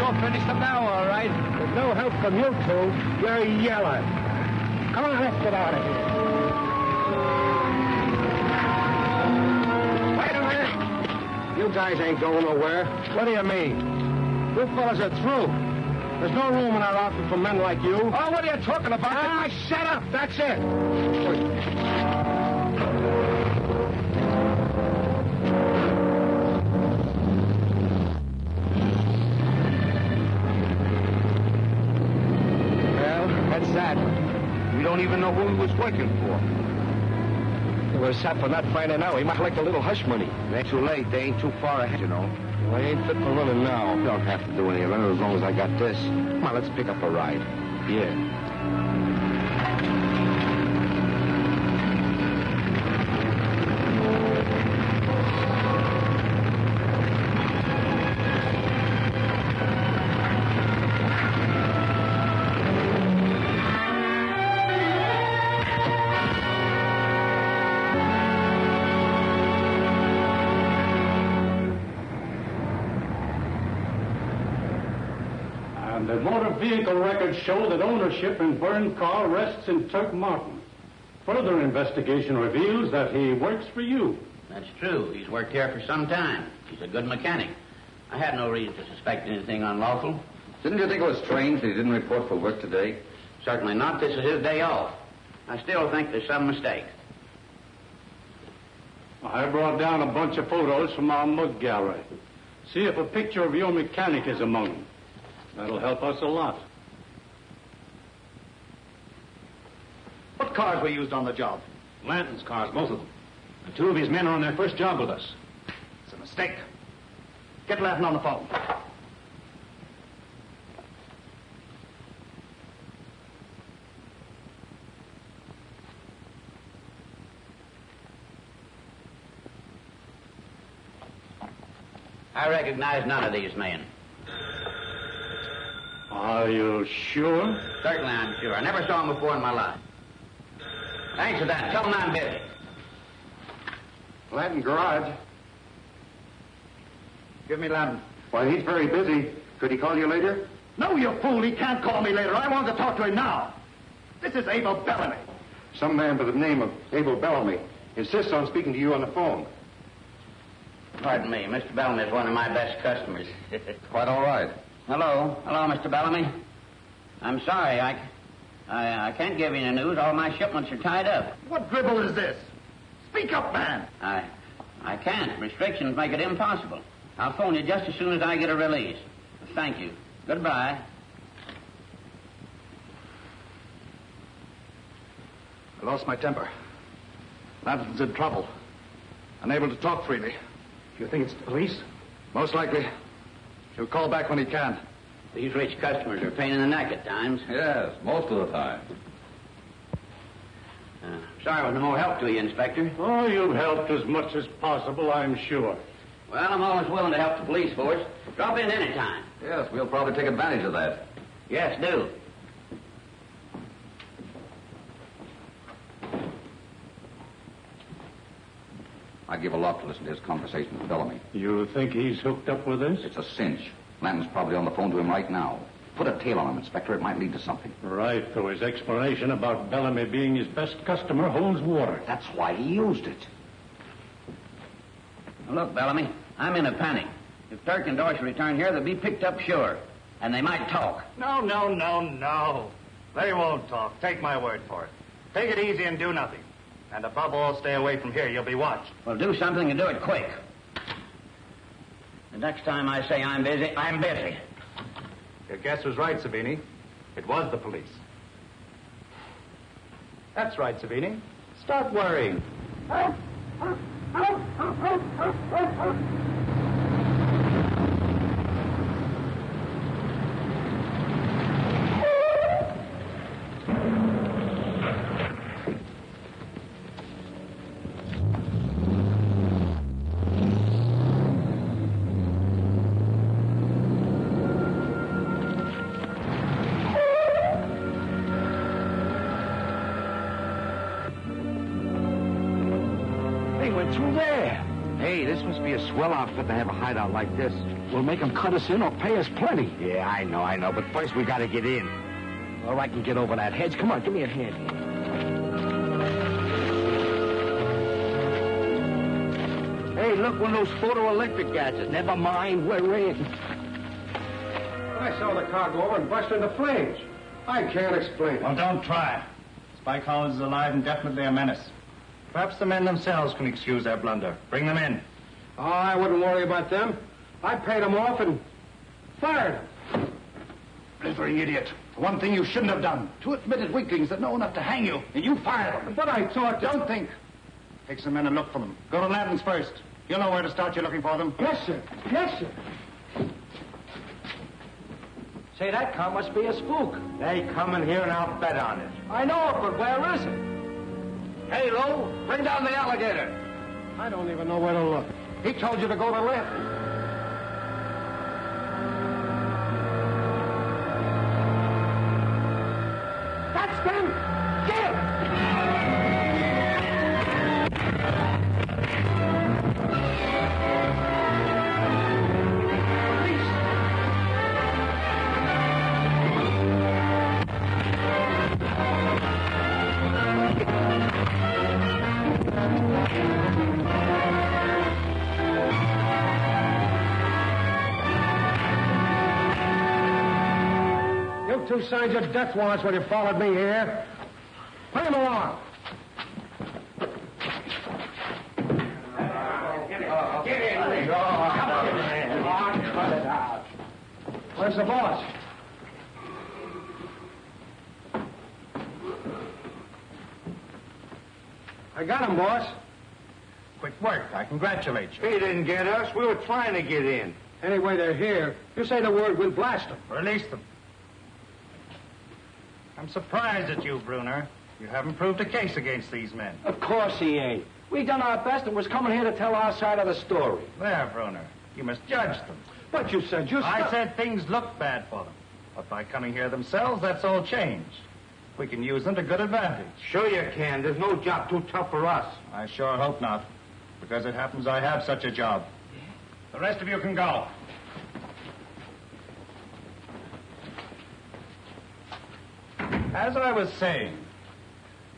all finished up now, all right. With no help from you two, you're yelling. Come on, let's get out of here. Wait a minute. You guys ain't going nowhere. What do you mean? You fellas are through. There's no room in our outfit for men like you. Oh, what are you talking about? Ah, shut up. That's it. Well, that's that. We don't even know who he was working for. We're set for not finding out. He might collect a little hush money. It ain't too late. They ain't too far ahead, you know. Well, I ain't fit for running now. You don't have to do any running as long as I got this. Come on, let's pick up a ride. Yeah. The motor vehicle records show that ownership in Byrne car rests in Turk Martin. Further investigation reveals that he works for you. That's true. He's worked here for some time. He's a good mechanic. I had no reason to suspect anything unlawful. Didn't you think it was strange that he didn't report for work today? Certainly not. This is his day off. I still think there's some mistake. I brought down a bunch of photos from our mug gallery. See if a picture of your mechanic is among them. That'll help us a lot. What cars were used on the job? Lanton's cars, both of them. And two of his men are on their first job with us. It's a mistake. Get Lanton on the phone. I recognize none of these men. Are you sure? Certainly I'm sure. I never saw him before in my life. Thanks for that. Tell him I'm busy. Lanton Garage. Give me Lanton. Well, he's very busy. Could he call you later? No, you fool. He can't call me later. I want to talk to him now. This is Abel Bellamy. Some man by the name of Abel Bellamy insists on speaking to you on the phone. Pardon me. Mr. Bellamy is one of my best customers. Quite all right. Hello. Hello, Mr. Bellamy. I'm sorry. I can't give you any news. All my shipments are tied up. What dribble is this? Speak up, man. I can't. Restrictions make it impossible. I'll phone you just as soon as I get a release. Thank you. Goodbye. I lost my temper. Lanton's in trouble. Unable to talk freely. You think it's the police? Most likely. He'll call back when he can. These rich customers are a pain in the neck at times. Yes, most of the time. Sorry I was no more help to you, Inspector. Oh, you've helped as much as possible, I'm sure. Well, I'm always willing to help the police force. Drop in any time. Yes, we'll probably take advantage of that. Yes, do. I give a lot to listen to his conversation with Bellamy. You think he's hooked up with this? It's a cinch. Lanton's probably on the phone to him right now. Put a tail on him, Inspector. It might lead to something. Right, though his explanation about Bellamy being his best customer holds water. That's why he used it. Look, Bellamy, I'm in a panic. If Turk and Dorsey return here, they'll be picked up sure. And they might talk. No. They won't talk. Take my word for it. Take it easy and do nothing. And above all, stay away from here. You'll be watched. Well, do something and do it quick. The next time I say I'm busy, I'm busy. Your guess was right, Savini. It was the police. That's right, Savini. Start worrying. They went through there. Hey, this must be a swell outfit to have a hideout like this. We'll make them cut us in or pay us plenty. Yeah, I know. But first we gotta get in. Or I can get over that hedge. Come on, give me a hand. Hey, look, one of those photoelectric gadgets. Never mind, we're in. I saw the car go over and burst into flames. I can't explain it. Well, don't try. Spike Collins is alive and definitely a menace. Perhaps the men themselves can excuse their blunder. Bring them in. Oh, I wouldn't worry about them. I paid them off and fired them. Blithering idiot. One thing you shouldn't have done. Two admitted weaklings that know enough to hang you, and you fired them. But I thought... Don't think. Take some men and look for them. Go to Lanton's first. You'll know where to start. You're looking for them. Yes, sir. Yes, sir. Say, that car must be a spook. They come in here and I'll bet on it. I know it, but where is it? Hey, Lou, bring down the alligator. I don't even know where to look. He told you to go to left. That's them! Get him! Two signs your death warrants when you followed me here. Bring him along. Get in. Where's the boss? I got him, boss. Quick work. I congratulate you. He didn't get us. We were trying to get in. Anyway, they're here. You say the word, we'll blast them. Release them. I'm surprised at you, Bruner. You haven't proved a case against these men. Of course he ain't. We done our best and was coming here to tell our side of the story. There, Bruner. You must judge them. But you said you... I said things looked bad for them. But by coming here themselves, that's all changed. We can use them to good advantage. Sure you can. There's no job too tough for us. I sure hope not. Because it happens I have such a job. The rest of you can go. As I was saying,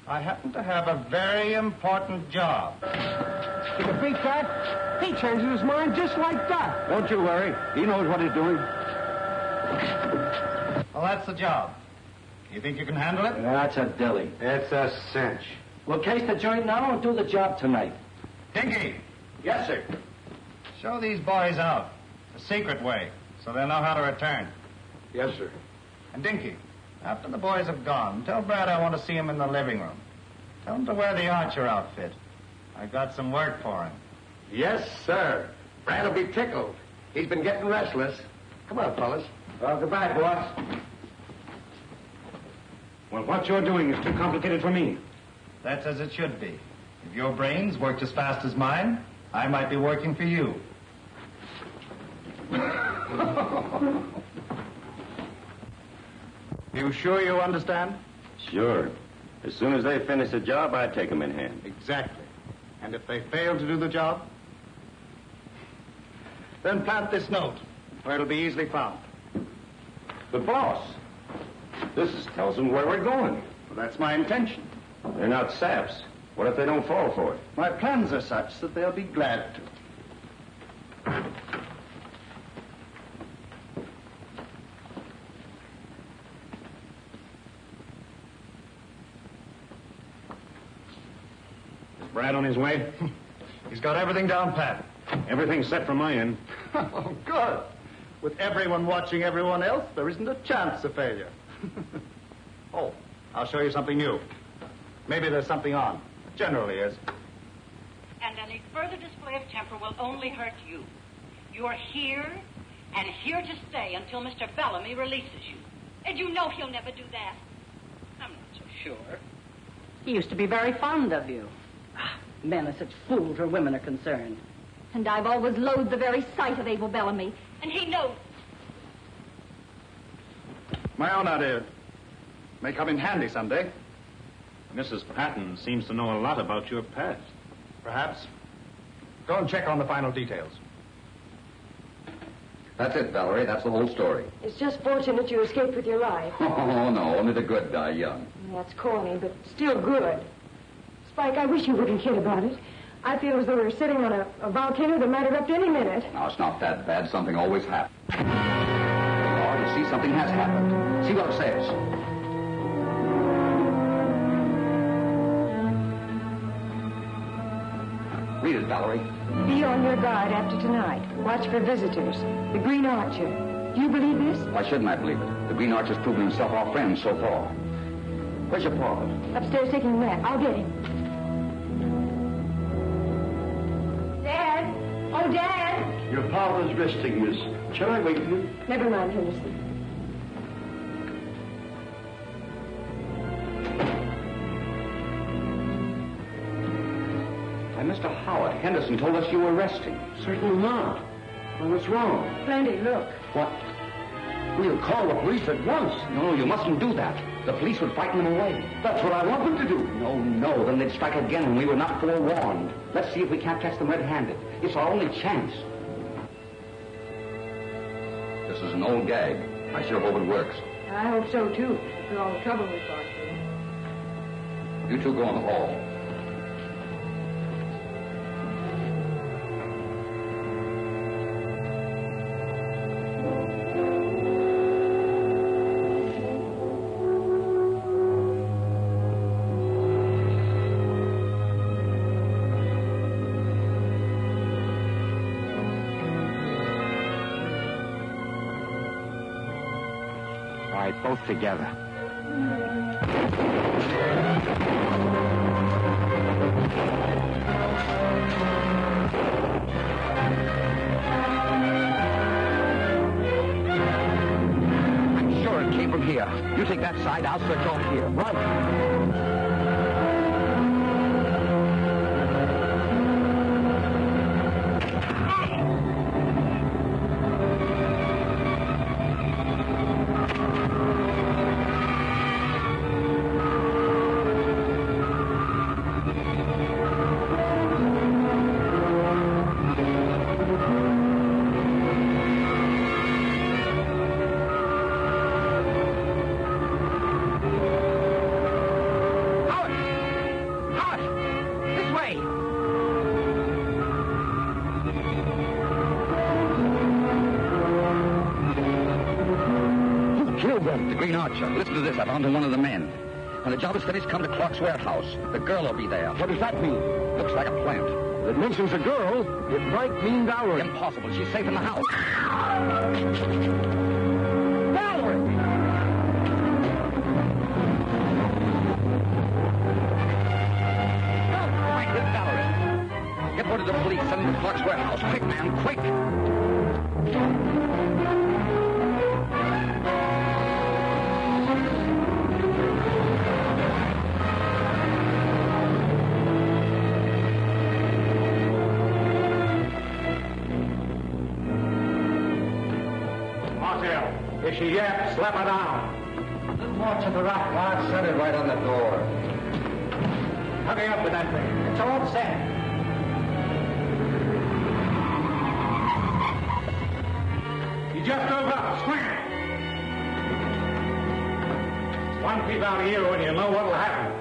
I happen to have a very important job. You can beat that? He changes his mind just like that. Don't you worry. He knows what he's doing. Well, that's the job. You think you can handle it? That's a dilly. It's a cinch. We'll case the joint now and do the job tonight. Dinky, Yes, sir. show these boys out. The secret way, so they'll know how to return. Yes, sir. And Dinky, after the boys have gone, tell Brad I want to see him in the living room. Tell him to wear the Archer outfit. I've got some work for him. Yes, sir. Brad'll be tickled. He's been getting restless. Come on, fellas. Goodbye, boss. Well, what you're doing is too complicated for me. That's as it should be. If your brains worked as fast as mine, I might be working for you. You sure you understand? Sure. As soon as they finish the job, I take them in hand. Exactly. And if they fail to do the job, then plant this note, where it'll be easily found. But, boss, this tells them where we're going. Well, that's my intention. They're not saps. What if they don't fall for it? My plans are such that they'll be glad to. Is Brad on his way? He's got everything down pat. Everything's set from my end. Oh, good. With everyone watching everyone else, there isn't a chance of failure. Oh, I'll show you something new. Maybe there's something on. Generally is. And any further display of temper will only hurt you. You're here, and here to stay until Mr. Bellamy releases you. And you know he'll never do that. I'm not so sure. He used to be very fond of you. Men are such fools where women are concerned. And I've always loathed the very sight of Abel Bellamy. And he knows. My own idea. May come in handy someday. Mrs. Patton seems to know a lot about your past. Perhaps. Go and check on the final details. That's it, Valerie. That's the whole story. It's just fortunate you escaped with your life. Oh, no. Only the good die young. That's corny, but still good. Spike, I wish you wouldn't kid about it. I feel as though we were sitting on a volcano that might erupt any minute. No, it's not that bad. Something always happens. Lord, you see, something has happened. See what it says. Read it, Valerie. Be on your guard after tonight. Watch for visitors. The Green Archer. Do you believe this? Why shouldn't I believe it? The Green Archer's proven himself our friend so far. Where's your father? Upstairs taking a nap. I'll get him. Dad! Oh, Dad! Your father's resting, miss. Shall I wake you? Never mind, Henderson. Why, Mr. Howard, Henderson told us you were resting. Certainly not. Well, what's wrong? Plenty, look. What? We'll call the police at once. No, you mustn't do that. The police would frighten them away. That's what I want them to do. No, then they'd strike again and we were not forewarned. Let's see if we can't catch them red-handed. It's our only chance. This is an old gag. I sure hope it works. I hope so, too, for all the trouble we've gone through. You two go in the hall. Both together. I'm sure it came from here. You take that side, I'll search off here. Right. The Green Archer. Listen to this. I found one of the men. When the job is finished, come to Clark's warehouse. The girl will be there. What does that mean? Looks like a plant. If it mentions a girl, it might mean Valerie. Impossible. She's safe in the house. Valerie! Right, hit Valerie. Get word to the police. Send them to Clark's warehouse. Quick, man, quick. If she yaps, slap her down. Just watch at the rock guard. Set it right on the door. Hurry up with that thing. It's all set. You just drove up. Swing. One peep out of you and you'll know what'll happen.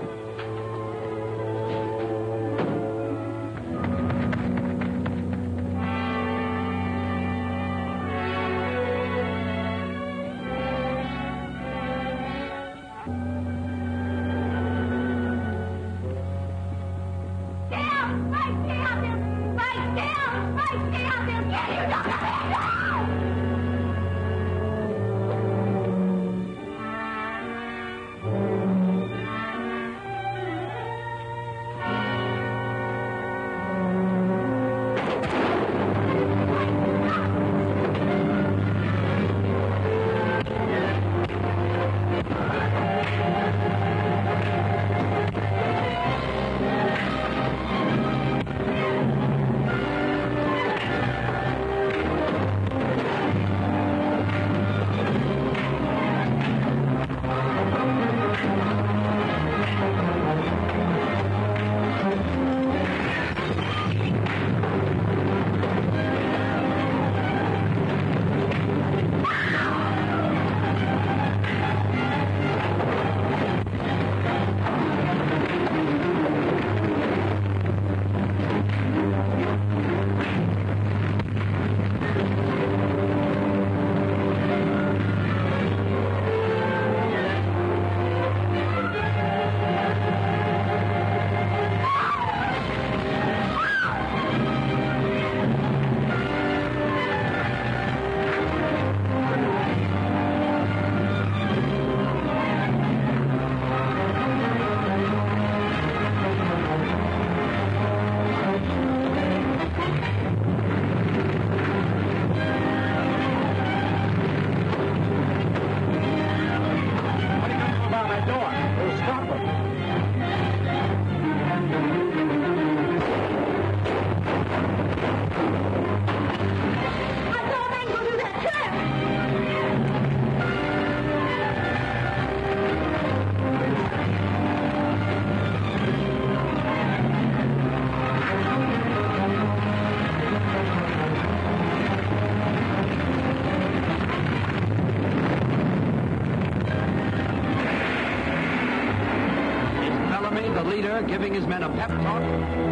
the leader giving his men a pep talk?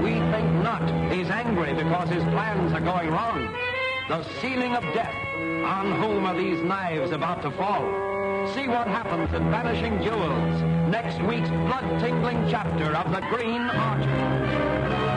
We think not. He's angry because his plans are going wrong. The sealing of death. On whom are these knives about to fall? See what happens in Vanishing Jewels, next week's blood-tingling chapter of The Green Archer.